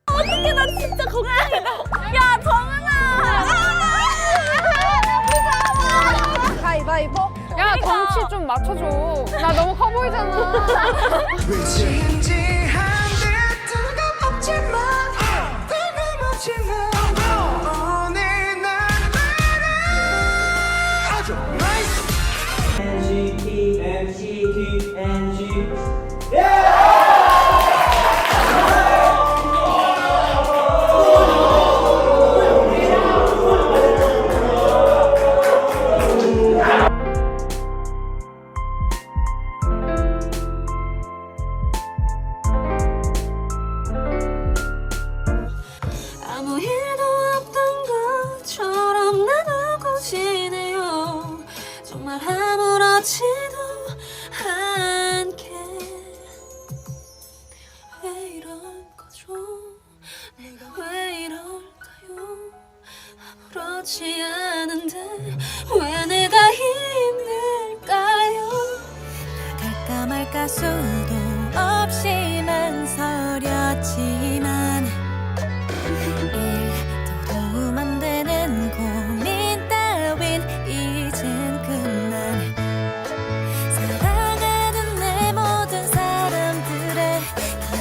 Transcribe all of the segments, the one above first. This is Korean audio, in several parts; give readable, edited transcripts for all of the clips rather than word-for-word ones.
어떡해, 나 진짜 걱정해. 야, 정은아. 가위바위보. 야, 덩치 좀 맞춰줘. 나 너무 커 보이잖아. 진지한데 뜨겁지만 뜨거웠지만 오늘 난 아주 나이스 NCT NCT NCT 아무 일도 없던 것처럼 나누고 지내요. 정말 아무렇지도 않게. 왜 이런 거죠? 내가 왜 이럴까요? 아무렇지 않은데 왜 내가 힘들까요? 나갈까 말까 수도 없이 망설였지만 일도 도움 안 되는 고민 따윈 이젠 그만. 사랑하는 내 모든 사람들의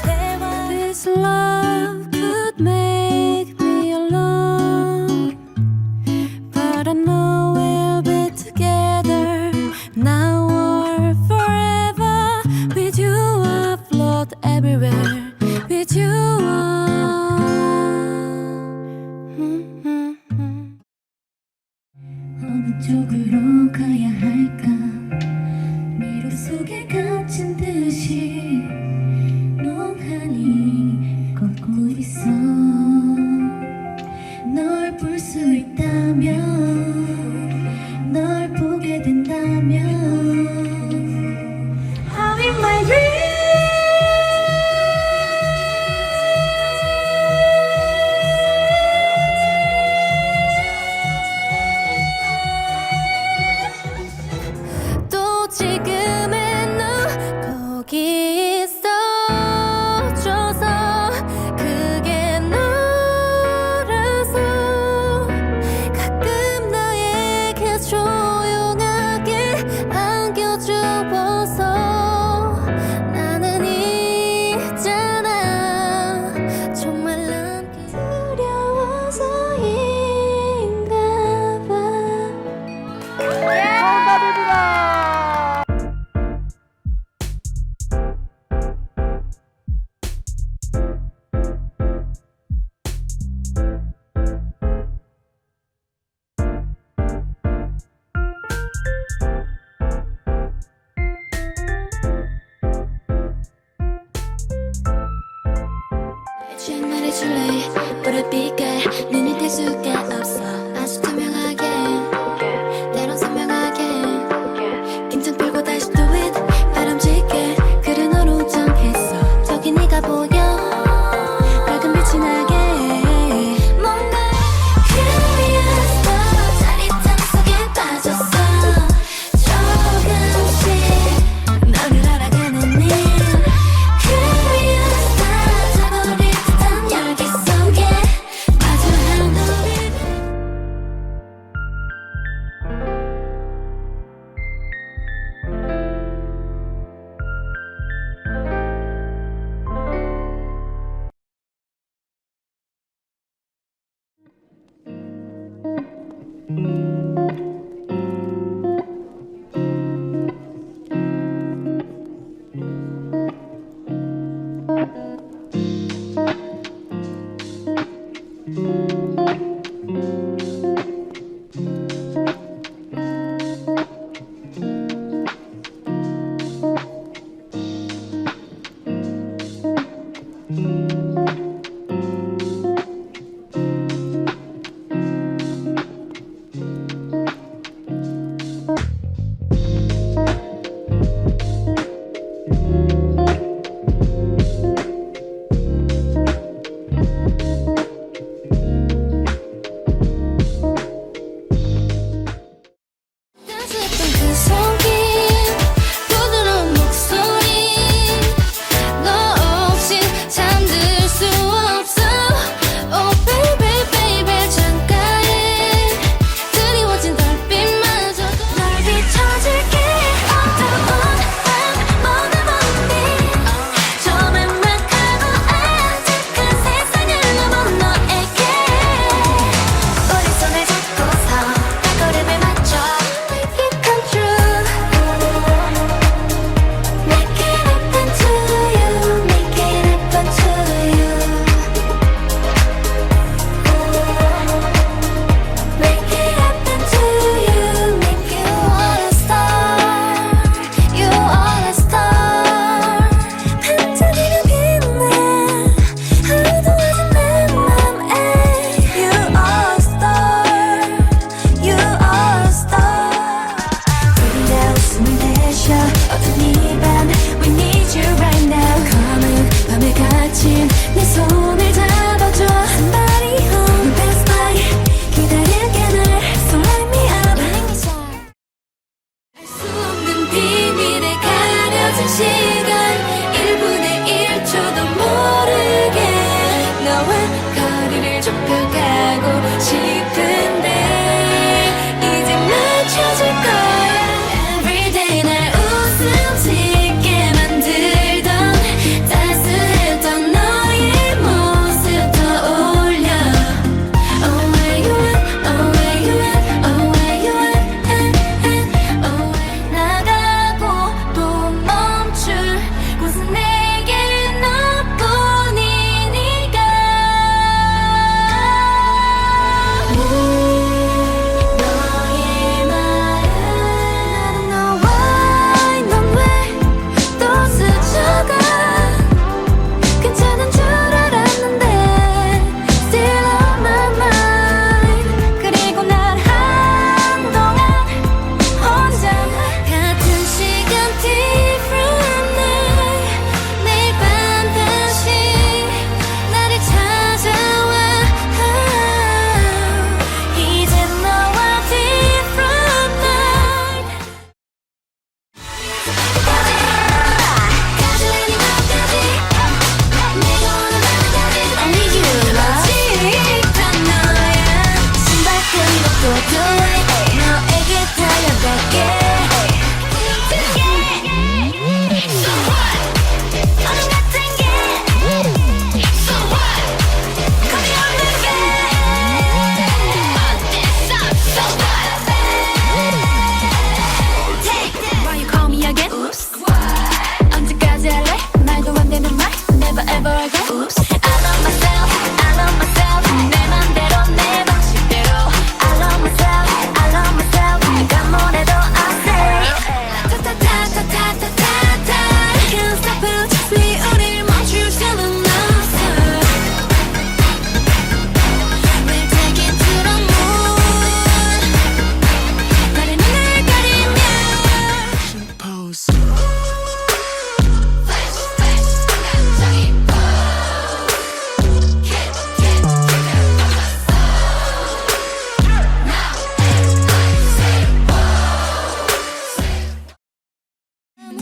기대와 This love could make me alone, but I know we'll be together now or forever. With you I float everywhere. With you 어느 쪽으로 가야 할까. 미로 속에 갇힌 듯이 멍하니 걷고 있어. 널 볼 수 있다면, 널 보게 된다면 I'm in my dream. 또 지금의 너 거기 있어줘서 그게 너라서 가끔 나에게 조용하게 안겨주어서 나는 있잖아. 정말 남기 두려워서인가 봐. 말해줄래. 불빛깔 눈이 뗄 수가 없어. 아주 투명하게 때론 선명하게 긴장 풀고 다시 do it. 바람직해 그래 너로 정했어. 저기 네가 보여 밝은 빛이 나게. 뭔가 curious 너로 짜릿함 속에 빠졌어. 조금씩 너를 알아가는 일 curious 다 저버릴 듯한 열기 속에 널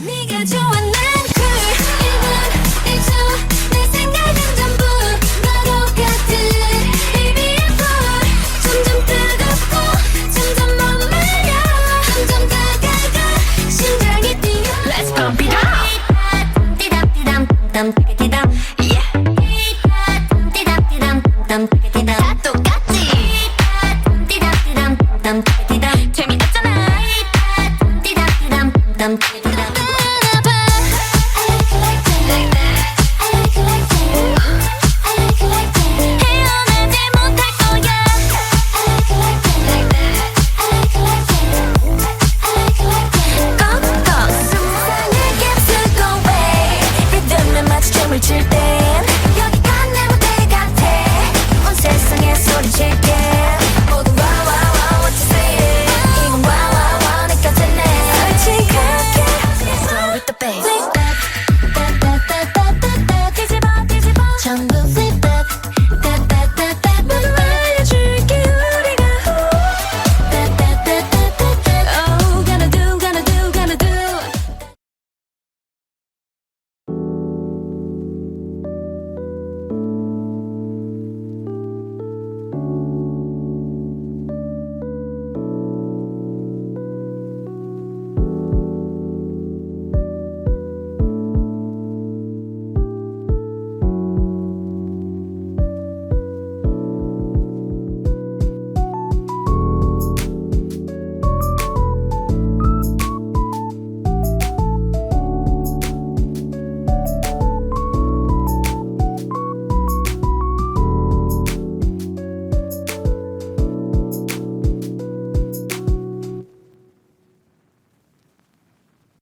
네가 좋아